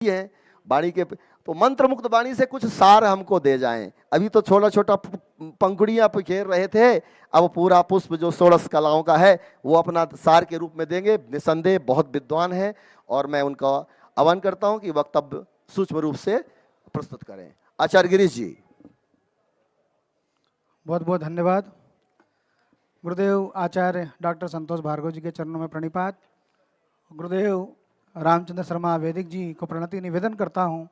है वाणी के, तो मंत्र मुक्त वाणी से कुछ सार हमको दे जाएं। अभी तो छोटा छोटा पंखुड़ियां बिखेर रहे थे, अब पूरा पुष्प जो 16 कलाओं का है वो अपना सार के रूप में देंगे। निसंदेह बहुत विद्वान है और मैं उनका आह्वान करता हूं कि वक्तव्य सूक्ष्म रूप से प्रस्तुत करें। आचार्य गिरीश जी। बहुत बहुत धन्यवाद। गुरुदेव आचार्य डॉक्टर संतोष भार्गव जी के चरणों में प्रणिपात। गुरुदेव रामचंद्र शर्मा वैदिक जी को प्रणति निवेदन करता हूँ।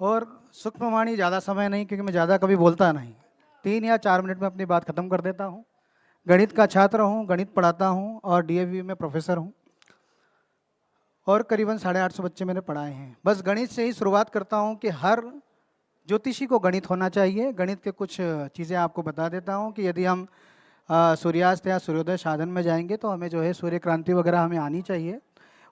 और सूक्ष्मवाणी ज़्यादा समय नहीं, क्योंकि मैं ज़्यादा कभी बोलता नहीं, 3 या 4 मिनट में अपनी बात खत्म कर देता हूँ। गणित का छात्र हूँ, गणित पढ़ाता हूँ और डीएवी में प्रोफेसर हूँ और करीबन 850 बच्चे मैंने पढ़ाए हैं। बस गणित से ही शुरुआत करता हूँ कि हर ज्योतिषी को गणित होना चाहिए। गणित के कुछ चीज़ें आपको बता देता हूँ कि यदि हम सूर्यास्त या सूर्योदय साधन में जाएंगे तो हमें जो है सूर्य क्रांति वगैरह हमें आनी चाहिए,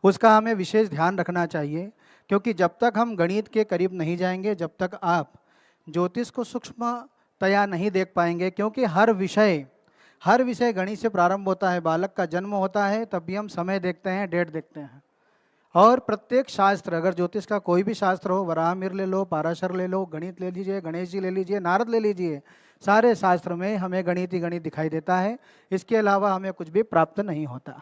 उसका हमें विशेष ध्यान रखना चाहिए। क्योंकि जब तक हम गणित के करीब नहीं जाएंगे, जब तक आप ज्योतिष को सूक्ष्मतया नहीं देख पाएंगे, क्योंकि हर विषय गणित से प्रारंभ होता है। बालक का जन्म होता है तब भी हम समय देखते हैं, डेट देखते हैं। और प्रत्येक शास्त्र, अगर ज्योतिष का कोई भी शास्त्र हो, वराहमिहिर ले लो, पाराशर ले लो, गणित ले लीजिए, गणेश जी ले लीजिए, नारद ले लीजिए, सारे शास्त्र में हमें गणित ही गणित दिखाई देता है। इसके अलावा हमें कुछ भी प्राप्त नहीं होता।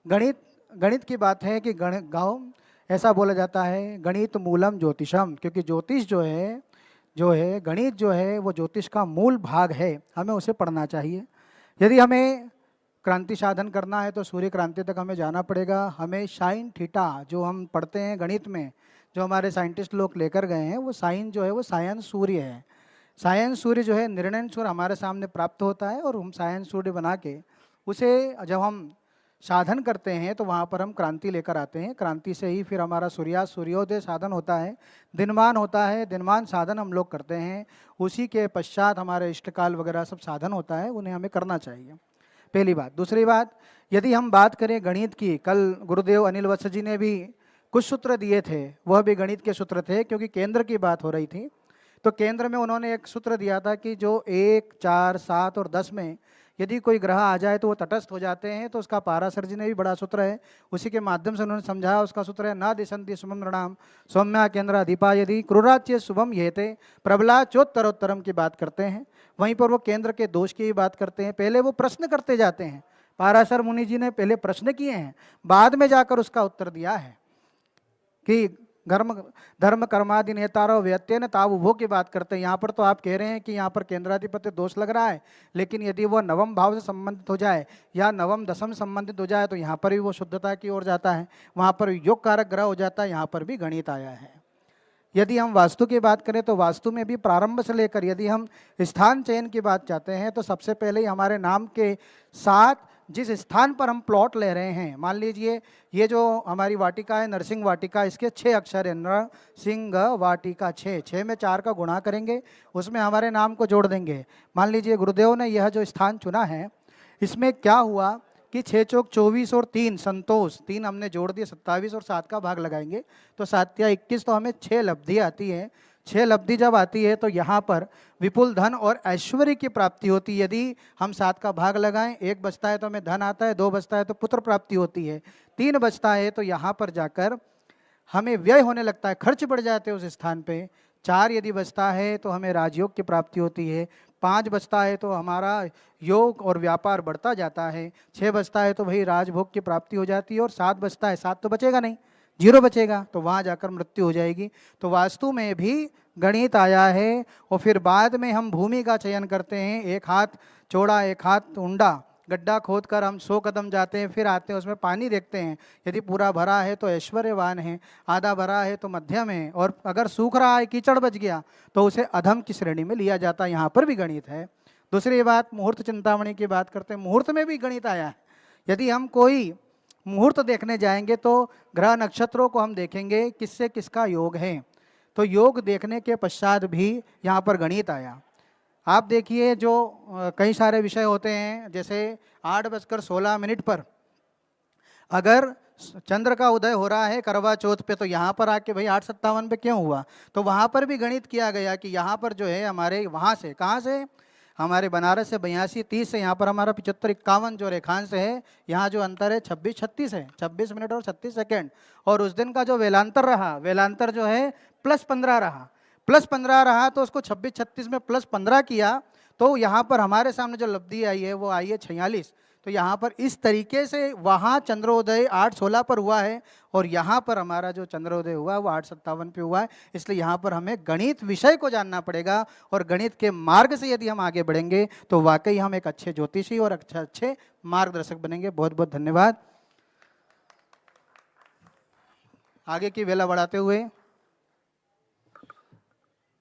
गणित की बात है कि गाँव ऐसा बोला जाता है, गणित मूलम ज्योतिषम, क्योंकि ज्योतिष जो है गणित जो है वो ज्योतिष का मूल भाग है, हमें उसे पढ़ना चाहिए। यदि हमें क्रांति साधन करना है तो सूर्य क्रांति तक हमें जाना पड़ेगा। हमें साइन थीटा जो हम पढ़ते हैं गणित में, जो हमारे साइंटिस्ट लोग लेकर गए हैं, वो साइन जो है वो सायन सूर्य है। सायन सूर्य जो है निर्णय सूर्य हमारे सामने प्राप्त होता है और हम सायन सूर्य बना के उसे जब हम साधन करते हैं तो वहाँ पर हम क्रांति लेकर आते हैं। क्रांति से ही फिर हमारा सूर्यास्त सूर्योदय साधन होता है, दिनमान होता है, दिनमान साधन हम लोग करते हैं। उसी के पश्चात हमारे इष्टकाल वगैरह सब साधन होता है, उन्हें हमें करना चाहिए, पहली बात। दूसरी बात, यदि हम बात करें गणित की, कल गुरुदेव अनिल वत्स जी ने भी कुछ सूत्र दिए थे, वह भी गणित के सूत्र थे, क्योंकि केंद्र की बात हो रही थी। तो केंद्र में उन्होंने एक सूत्र दिया था कि जो 1, 4, 7 और 10 में यदि कोई ग्रह आ जाए तो वो तटस्थ हो जाते हैं। तो उसका पाराशर जी ने भी बड़ा सूत्र है, उसी के माध्यम से उन्होंने समझाया। उसका सूत्र है, न दिशंति शुभम नृणाम सौम्या केंद्र अधिपा यदि क्रूराच्य शुभम येते प्रबला चोत्तरोत्तरम की बात करते हैं। वहीं पर वो केंद्र के दोष की भी बात करते हैं। पहले वो प्रश्न करते जाते हैं, पाराशर मुनि जी ने पहले प्रश्न किए हैं, बाद में जाकर उसका उत्तर दिया है कि धर्म कर्मादि नेतारो व्यत्यन तावुभो की बात करते हैं। यहाँ पर तो आप कह रहे हैं कि यहाँ पर केंद्राधिपत्य दोष लग रहा है, लेकिन यदि वो नवम भाव से संबंधित हो जाए या नवम दशम संबंधित हो जाए तो यहाँ पर भी वो शुद्धता की ओर जाता है, वहाँ पर योग कारक ग्रह हो जाता है, यहाँ पर भी गणित आया है। यदि हम वास्तु की बात करें तो वास्तु में भी प्रारंभ से लेकर यदि हम स्थान चयन की बात चाहते हैं तो सबसे पहले ही हमारे नाम के साथ जिस स्थान पर हम प्लॉट ले रहे हैं, मान लीजिए ये जो हमारी वाटिका है नरसिंह वाटिका, इसके 6 अक्षर है, नरसिंह वाटिका 6 में 4 का गुणा करेंगे, उसमें हमारे नाम को जोड़ देंगे। मान लीजिए गुरुदेव ने यह जो स्थान चुना है, इसमें क्या हुआ कि 6 चौक 24 और 3 संतोष, 3 हमने जोड़ दिए, 27 और 7 का भाग लगाएंगे तो 7 या 21, तो हमें 6 लब्धि आती है। 6 लब्धि जब आती है तो यहाँ पर विपुल धन और ऐश्वर्य की प्राप्ति होती है। यदि हम 7 का भाग लगाएं, 1 बचता है तो हमें धन आता है, 2 बचता है तो पुत्र प्राप्ति होती है, 3 बचता है तो यहाँ पर जाकर हमें व्यय होने लगता है, खर्च बढ़ जाते हैं उस स्थान पे। 4 यदि बचता है तो हमें राजयोग की प्राप्ति होती है, 5 बचता है तो हमारा योग और व्यापार बढ़ता जाता है, 6 बचता है तो वही राजभोग की प्राप्ति हो जाती है, और 7 बचता है, 7 तो बचेगा नहीं, 0 बचेगा, तो वहाँ जाकर मृत्यु हो जाएगी। तो वास्तु में भी गणित आया है। और फिर बाद में हम भूमि का चयन करते हैं, 1 हाथ चौड़ा 1 हाथ ऊंडा गड्ढा खोद कर हम 100 कदम जाते हैं, फिर आते हैं उसमें पानी देखते हैं, यदि पूरा भरा है तो ऐश्वर्यवान है, आधा भरा है तो मध्यम है, और अगर सूख रहा है कीचड़ बच गया तो उसे अधम की श्रेणी में लिया जाता है। यहाँ पर भी गणित है। दूसरी बात, मुहूर्त चिंतामणि की बात करते हैं, मुहूर्त में भी गणित आया है। यदि हम कोई मुहूर्त देखने जाएंगे तो ग्रह नक्षत्रों को हम देखेंगे किससे किसका योग है, तो योग देखने के पश्चात भी यहाँ पर गणित आया। आप देखिए जो कई सारे विषय होते हैं, जैसे 8:16 पर अगर चंद्र का उदय हो रहा है करवा चौथ पे, तो यहाँ पर आके भाई 8:57 पे क्यों हुआ, तो वहाँ पर भी गणित किया गया कि यहाँ पर जो है हमारे वहाँ से, कहाँ से, हमारे बनारस से 82 30 है, यहाँ पर हमारा 75 51 जो रेखांश है, यहाँ जो अंतर है 26 36 है, 26 मिनट और 36 सेकेंड। और उस दिन का जो वेलांतर रहा, वेलांतर जो है +15 रहा, +15 रहा, तो उसको 26 36 में +15 किया तो यहाँ पर हमारे सामने जो लब्धि आई है वो आई है 46। तो यहाँ पर इस तरीके से वहाँ चंद्रोदय 8:16 पर हुआ है और यहाँ पर हमारा जो चंद्रोदय हुआ वो 8:57 पे हुआ है। इसलिए यहाँ पर हमें गणित विषय को जानना पड़ेगा और गणित के मार्ग से यदि हम आगे बढ़ेंगे तो वाकई हम एक अच्छे ज्योतिषी और अच्छे मार्गदर्शक बनेंगे। बहुत बहुत धन्यवाद। आगे की वेला बढ़ाते हुए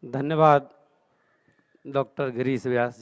धन्यवाद डॉक्टर गिरीश व्यास जी।